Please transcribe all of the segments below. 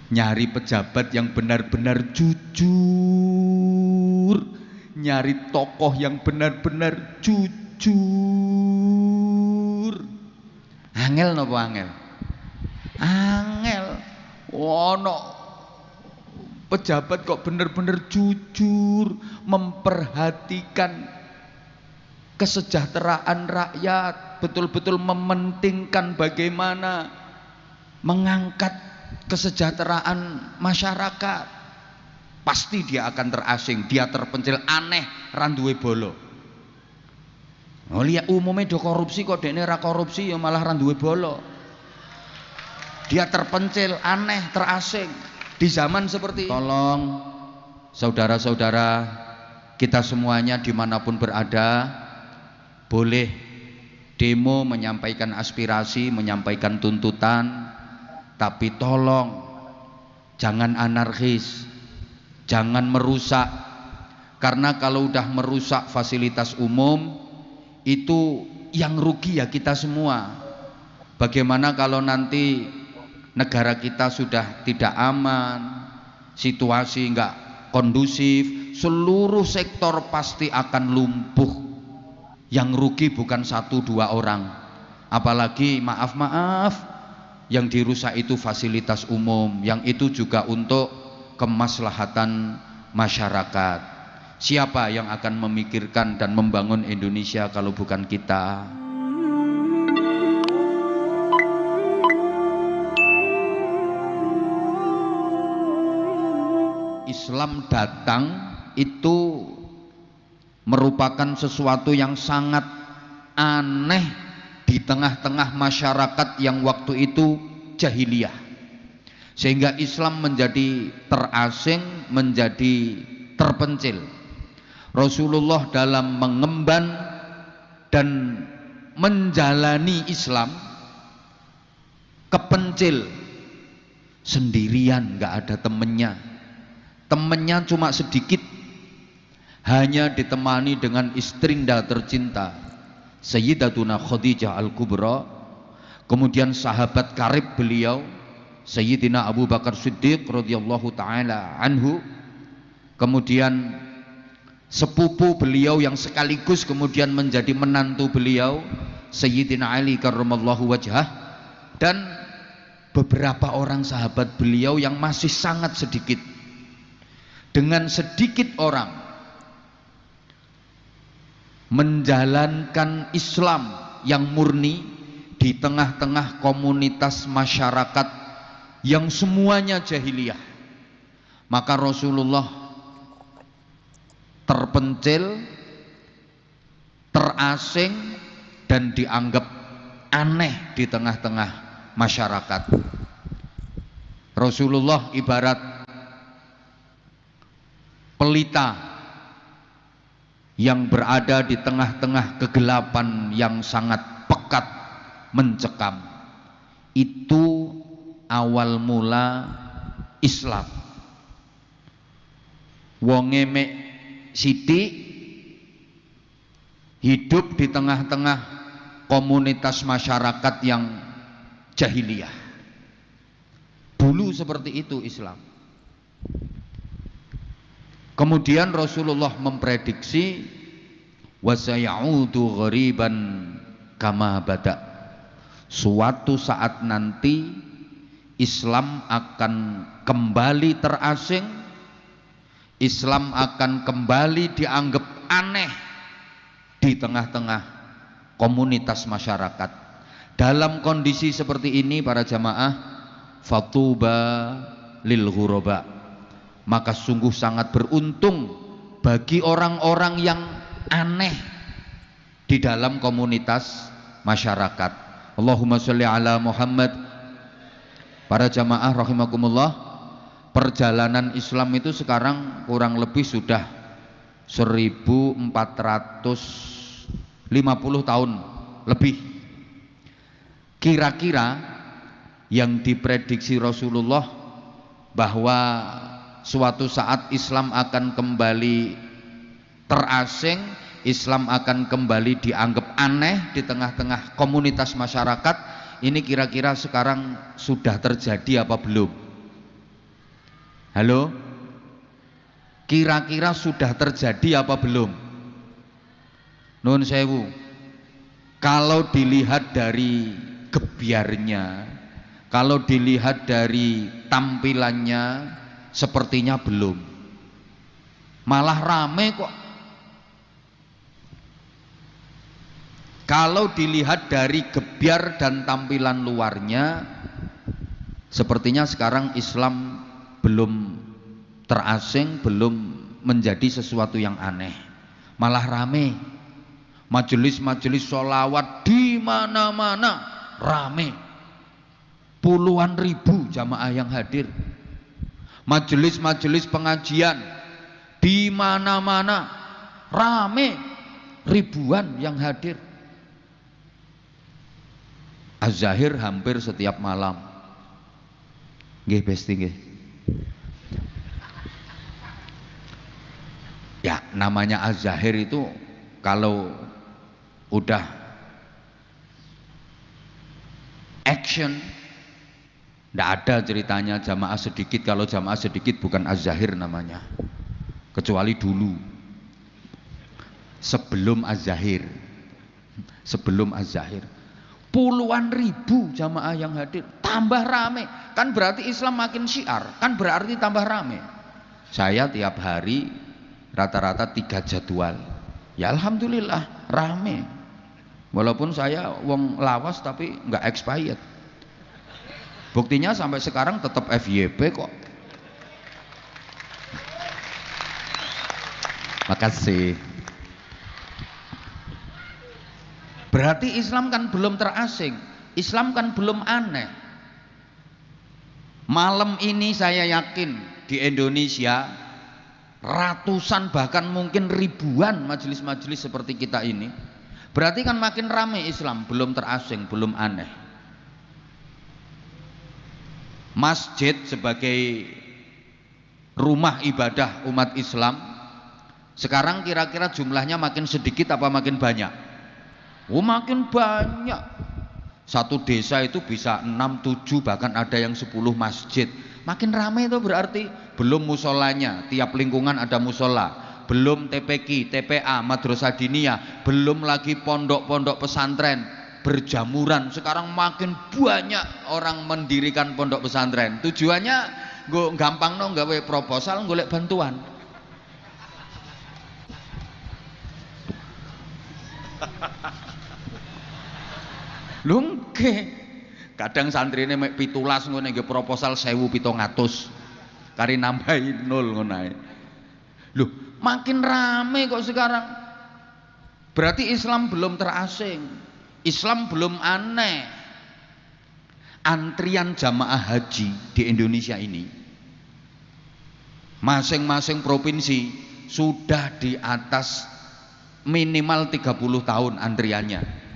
nyari pejabat yang benar-benar jujur, nyari tokoh yang benar-benar jujur. Angel napa angel? Angel. Ono pejabat kok benar-benar jujur, memperhatikan kesejahteraan rakyat, betul-betul mementingkan bagaimana mengangkat kesejahteraan masyarakat, pasti dia akan terasing, dia terpencil, aneh, randuwe bolo. Oh lihat umumnya do korupsi kok dekne ra korupsi ya malah randuwe bolo. Dia terpencil, aneh, terasing di zaman seperti ini. Tolong saudara-saudara kita semuanya dimanapun berada, boleh demo, menyampaikan aspirasi, menyampaikan tuntutan, tapi tolong jangan anarkis, jangan merusak, karena kalau udah merusak fasilitas umum itu yang rugi ya kita semua. Bagaimana kalau nanti negara kita sudah tidak aman, situasi enggak kondusif, seluruh sektor pasti akan lumpuh. Yang rugi bukan 1-2 orang, apalagi maaf yang dirusak itu fasilitas umum, yang itu juga untuk kemaslahatan masyarakat. Siapa yang akan memikirkan dan membangun Indonesia kalau bukan kita? Islam datang itu merupakan sesuatu yang sangat aneh di tengah-tengah masyarakat yang waktu itu jahiliyah, sehingga Islam menjadi terasing, menjadi terpencil. Rasulullah dalam mengemban dan menjalani Islam kepencil sendirian, nggak ada temennya cuma sedikit, hanya ditemani dengan istrinda tercinta Sayyidatuna Khadijah Al-Kubra, kemudian sahabat karib beliau Sayyidina Abu Bakar Siddiq radhiyallahu taala anhu, kemudian sepupu beliau yang sekaligus kemudian menjadi menantu beliau Sayyidina Ali karramallahu wajhah, dan beberapa orang sahabat beliau yang masih sangat sedikit. Dengan sedikit orang menjalankan Islam yang murni di tengah-tengah komunitas masyarakat yang semuanya jahiliyah, maka Rasulullah terpencil, terasing, dan dianggap aneh di tengah-tengah masyarakat. Rasulullah ibarat pelita yang berada di tengah-tengah kegelapan yang sangat pekat mencekam. Itu awal mula Islam. Wonge mek sithik hidup di tengah-tengah komunitas masyarakat yang jahiliyah. Dulu seperti itu Islam. Kemudian Rasulullah memprediksi wasayaudu ghariban kama bada. Suatu saat nanti Islam akan kembali terasing, Islam akan kembali dianggap aneh di tengah-tengah komunitas masyarakat. Dalam kondisi seperti ini para jamaah, fatuba lil ghuraba, maka sungguh sangat beruntung bagi orang-orang yang aneh di dalam komunitas masyarakat. Allahumma sholli ala Muhammad. Para jamaah rahimakumullah, perjalanan Islam itu sekarang kurang lebih sudah 1450 tahun lebih. Kira-kira yang diprediksi Rasulullah bahwa suatu saat Islam akan kembali terasing, Islam akan kembali dianggap aneh di tengah-tengah komunitas masyarakat. Ini kira-kira sekarang sudah terjadi apa belum? Halo? Kira-kira sudah terjadi apa belum? Nun sewu. Kalau dilihat dari gebyarnya, kalau dilihat dari tampilannya, sepertinya belum. Malah rame kok. Kalau dilihat dari gebyar dan tampilan luarnya, sepertinya sekarang Islam belum terasing, belum menjadi sesuatu yang aneh. Malah rame. Majelis-majelis sholawat di mana-mana rame. Puluhan ribu jamaah yang hadir. Majelis-majelis pengajian di mana-mana rame, ribuan yang hadir. Az-Zahir hampir setiap malam. Nggih Besti nggih. Ya, namanya Az-Zahir itu kalau udah action, ndak ada ceritanya jamaah sedikit. Kalau jamaah sedikit bukan Az-Zahir namanya, kecuali dulu sebelum Az-Zahir. Sebelum Az-Zahir puluhan ribu jamaah yang hadir, tambah rame. Kan berarti Islam makin syiar, kan berarti tambah rame. Saya tiap hari rata-rata 3 jadwal. Ya alhamdulillah rame. Walaupun saya wong lawas tapi nggak expired. Buktinya sampai sekarang tetap FYP kok. Makasih. Berarti Islam kan belum terasing, Islam kan belum aneh. Malam ini saya yakin di Indonesia ratusan bahkan mungkin ribuan majelis-majelis seperti kita ini. Berarti kan makin ramai Islam, belum terasing, belum aneh. Masjid sebagai rumah ibadah umat Islam sekarang kira-kira jumlahnya makin sedikit apa makin banyak? Oh makin banyak. Satu desa itu bisa 6, 7 bahkan ada yang 10 masjid. Makin ramai itu berarti belum musolanya, tiap lingkungan ada musola, belum TPQ, TPA, madrasah diniyah, belum lagi pondok-pondok pesantren berjamuran. Sekarang makin banyak orang mendirikan pondok pesantren. Tujuannya gue gampang no gawe proposal golek bantuan. Lungke kadang santri ini mek 17 ngene nggih proposal 1.700 kari nambahi 0 ngono ae. Loh, makin rame kok sekarang. Berarti Islam belum terasing. Islam belum aneh. Antrian jamaah haji di Indonesia ini masing-masing provinsi sudah di atas minimal 30 tahun antriannya.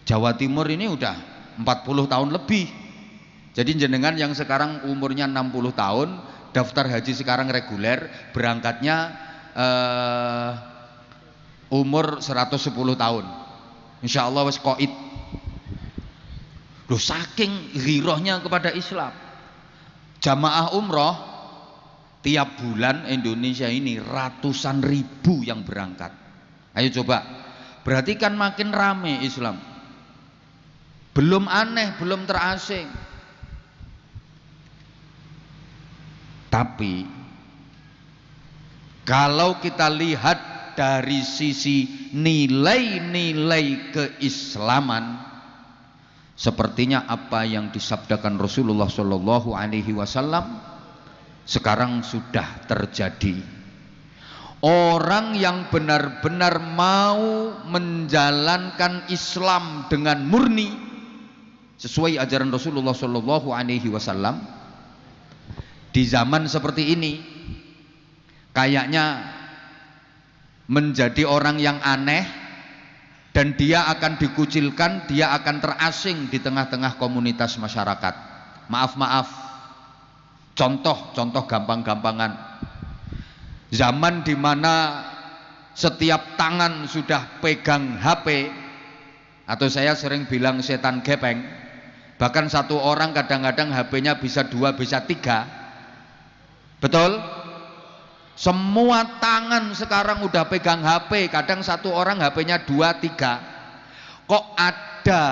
Jawa Timur ini udah 40 tahun lebih. Jadi jenengan yang sekarang umurnya 60 tahun daftar haji sekarang reguler, berangkatnya umur 110 tahun. Insya Allah wis qaid. Loh, saking ghirohnya kepada Islam. Jamaah umroh tiap bulan Indonesia ini ratusan ribu yang berangkat. Ayo coba, berarti kan makin rame Islam. Belum aneh, belum terasing. Tapi kalau kita lihat dari sisi nilai-nilai keislaman, sepertinya apa yang disabdakan Rasulullah Shallallahu Alaihi Wasallam sekarang sudah terjadi. Orang yang benar-benar mau menjalankan Islam dengan murni sesuai ajaran Rasulullah Shallallahu Alaihi Wasallam di zaman seperti ini kayaknya menjadi orang yang aneh dan dia akan dikucilkan, dia akan terasing di tengah-tengah komunitas masyarakat. Maaf, contoh gampang-gampangan. Zaman dimana setiap tangan sudah pegang HP, atau saya sering bilang setan gepeng. Bahkan satu orang kadang-kadang HP-nya bisa 2, bisa 3. Betul? Semua tangan sekarang udah pegang HP, kadang satu orang HP-nya 2, 3. Kok ada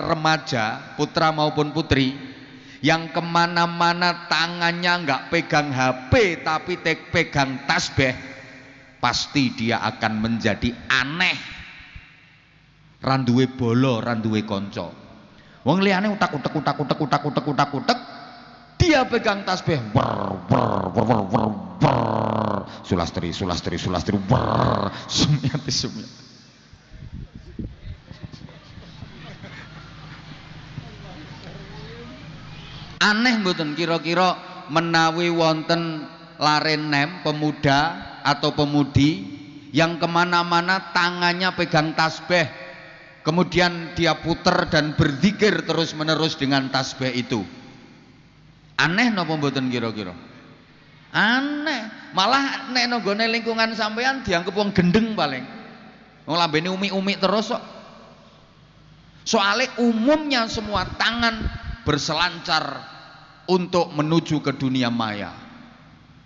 remaja, putra maupun putri, yang kemana-mana tangannya nggak pegang HP tapi pegang tasbih, pasti dia akan menjadi aneh. Randuwe bolo, randuwe konco. Wong liyane utak-utek, dia pegang tasbih, sulastri, sumyati. Aneh mboten kira-kira menawi wonten larenem pemuda atau pemudi yang kemana-mana tangannya pegang tasbih, kemudian dia puter dan berzikir terus menerus dengan tasbih itu. Aneh napa mboten kira-kira? Aneh. Malah nek nggone lingkungan sampean dianggep wong gendeng paling. Wong lambene umi-umi terus kok. Soalnya umumnya semua tangan berselancar untuk menuju ke dunia maya.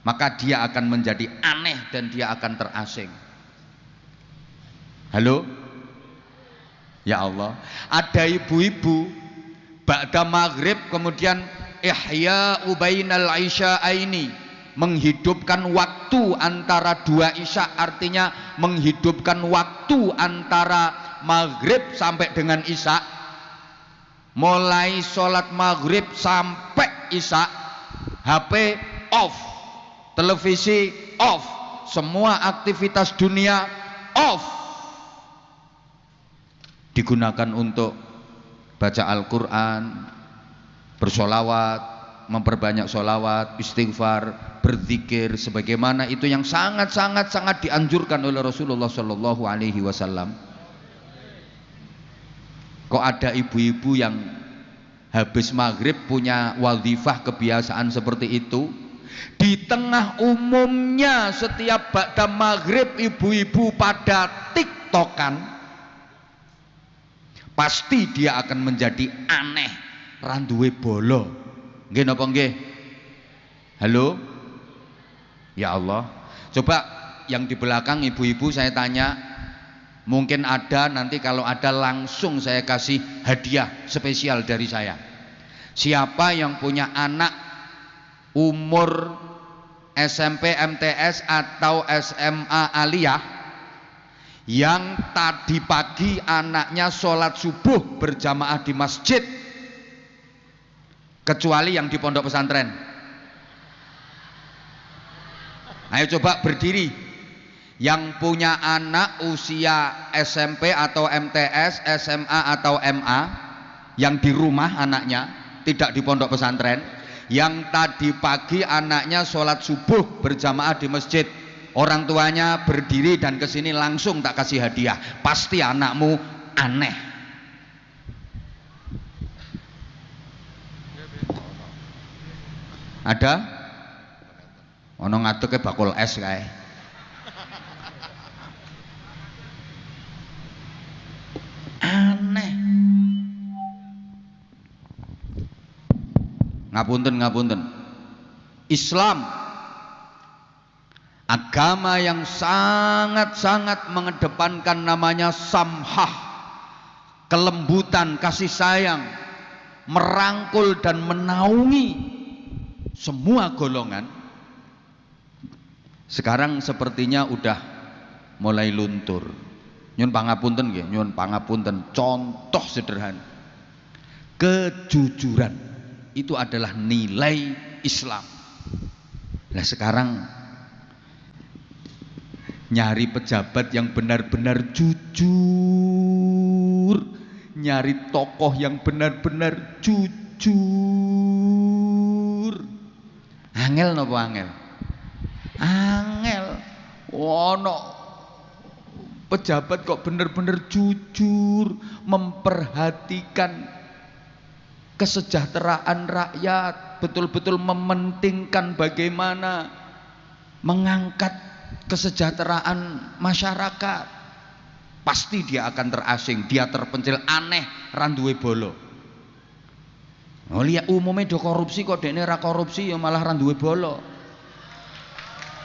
Maka dia akan menjadi aneh dan dia akan terasing. Halo? Ya Allah, ada ibu-ibu ba'da maghrib kemudian ihya bainal isya'aini, menghidupkan waktu antara dua isya, artinya menghidupkan waktu antara maghrib sampai dengan isya. Mulai sholat maghrib sampai isya, HP off, televisi off, semua aktivitas dunia off, digunakan untuk baca Al-Quran, bersolawat, memperbanyak solawat, istighfar, berzikir, sebagaimana itu yang sangat dianjurkan oleh Rasulullah Shallallahu Alaihi Wasallam. Kok ada ibu-ibu yang habis maghrib punya wazifah kebiasaan seperti itu? Di tengah umumnya setiap ba'da maghrib ibu-ibu pada tiktokan, pasti dia akan menjadi aneh, randuwe bolo. Nggih napa nggih? Halo? Ya Allah. Coba yang di belakang ibu-ibu saya tanya, mungkin ada, nanti kalau ada langsung saya kasih hadiah spesial dari saya. Siapa yang punya anak umur SMP, MTS atau SMA aliyah yang tadi pagi anaknya sholat subuh berjamaah di masjid, kecuali yang di pondok pesantren? Ayo coba berdiri. Yang punya anak usia SMP atau MTS, SMA atau MA, yang di rumah anaknya, tidak di pondok pesantren, yang tadi pagi anaknya sholat subuh berjamaah di masjid, orang tuanya berdiri dan kesini langsung tak kasih hadiah. Pasti anakmu aneh. Ada? Ono ngadeke bakul es kae. Aneh. Ngapunten. Islam agama yang sangat mengedepankan namanya samhah, kelembutan, kasih sayang, merangkul dan menaungi semua golongan. Sekarang sepertinya udah mulai luntur. Nyun pangapunten nggih, nyun pangapunten. Contoh sederhana, kejujuran itu adalah nilai Islam. Nah sekarang nyari pejabat yang benar-benar jujur, nyari tokoh yang benar-benar jujur, angel napa angel? Angel. Ono pejabat kok benar-benar jujur, memperhatikan kesejahteraan rakyat, betul-betul mementingkan bagaimana mengangkat kesejahteraan masyarakat. Pasti dia akan terasing, dia terpencil, aneh, randuwe bolo. Oh lihat umumnya do korupsi, kok dekne ra korupsi ya malah randuwe bolo.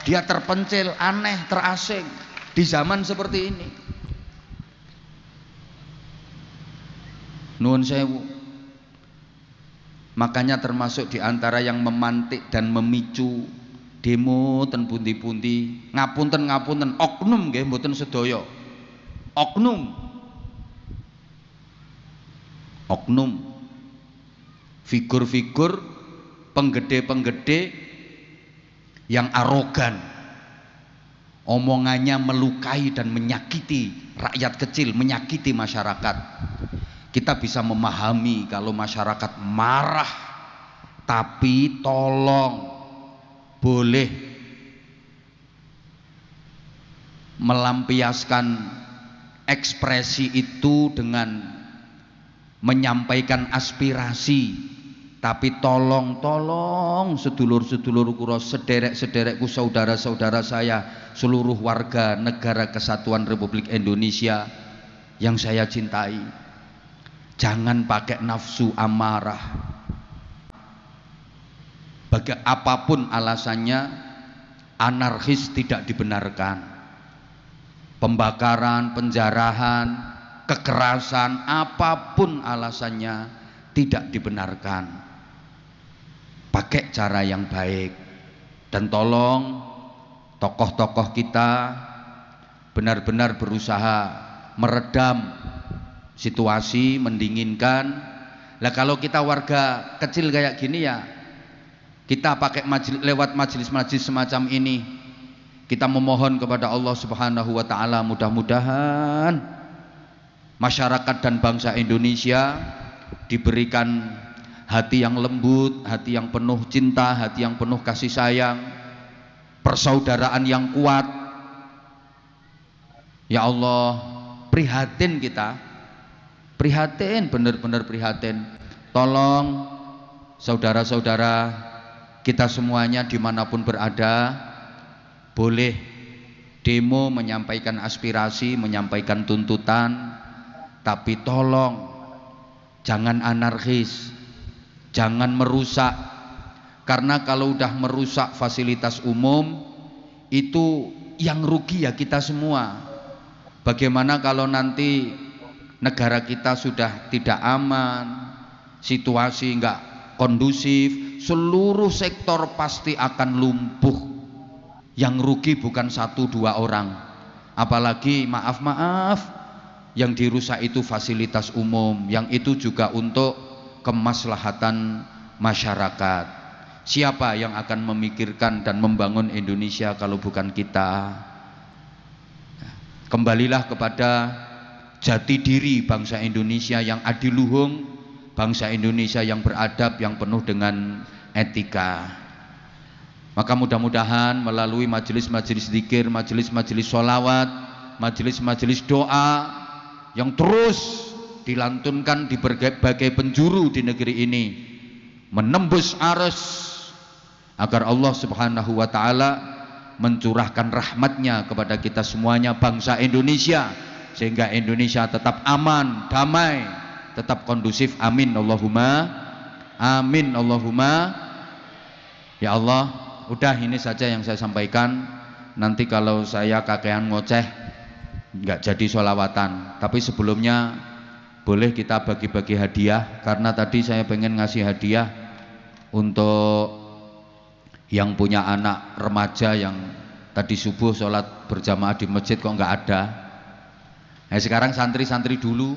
dia terpencil, aneh, terasing di zaman seperti ini. Nuwun sewu. Makanya termasuk diantara yang memantik dan memicu demo ten pundi-pundi, ngapunten oknum nggih mboten sedaya. Oknum figur-figur penggede-penggede yang arogan, omongannya melukai dan menyakiti rakyat kecil, menyakiti masyarakat. Kita bisa memahami kalau masyarakat marah, tapi tolong boleh melampiaskan ekspresi itu dengan menyampaikan aspirasi, tapi tolong sedulur-sedulur kula, sederek-sederekku, saudara-saudara saya, seluruh warga negara kesatuan Republik Indonesia yang saya cintai, jangan pakai nafsu amarah. Apapun alasannya, anarkis tidak dibenarkan. Pembakaran, penjarahan, kekerasan, apapun alasannya tidak dibenarkan. Pakai cara yang baik. Dan tolong tokoh-tokoh kita benar-benar berusaha meredam situasi, mendinginkan. Lah kalau kita warga kecil kayak gini ya, kita pakai lewat majelis-majelis semacam ini, kita memohon kepada Allah Subhanahu wa taala, mudah-mudahan masyarakat dan bangsa Indonesia diberikan hati yang lembut, hati yang penuh cinta, hati yang penuh kasih sayang, persaudaraan yang kuat. Ya Allah, prihatin kita, prihatin, benar-benar prihatin. Tolong saudara-saudara kita semuanya dimanapun berada, boleh demo, menyampaikan aspirasi, menyampaikan tuntutan, tapi tolong jangan anarkis, jangan merusak. Karena kalau udah merusak fasilitas umum, itu yang rugi ya kita semua. Bagaimana kalau nanti negara kita sudah tidak aman, situasi nggak kondusif, seluruh sektor pasti akan lumpuh. Yang rugi bukan 1-2 orang, apalagi maaf, yang dirusak itu fasilitas umum, yang itu juga untuk kemaslahatan masyarakat. Siapa yang akan memikirkan dan membangun Indonesia kalau bukan kita? Kembalilah kepada jati diri bangsa Indonesia yang adiluhung, bangsa Indonesia yang beradab, yang penuh dengan etika. Maka mudah-mudahan melalui majelis-majelis zikir, majelis-majelis sholawat, majelis-majelis doa yang terus dilantunkan di berbagai penjuru di negeri ini, menembus arus agar Allah Subhanahu wa taala mencurahkan rahmatnya kepada kita semuanya, bangsa Indonesia, sehingga Indonesia tetap aman, damai, tetap kondusif. Amin Allahumma amin Allahumma. Ya Allah, udah ini saja yang saya sampaikan. Nanti kalau saya kakean ngoceh nggak jadi sholawatan, tapi sebelumnya boleh kita bagi-bagi hadiah, karena tadi saya pengen ngasih hadiah untuk yang punya anak remaja yang tadi subuh sholat berjamaah di masjid kok nggak ada. Nah sekarang santri-santri dulu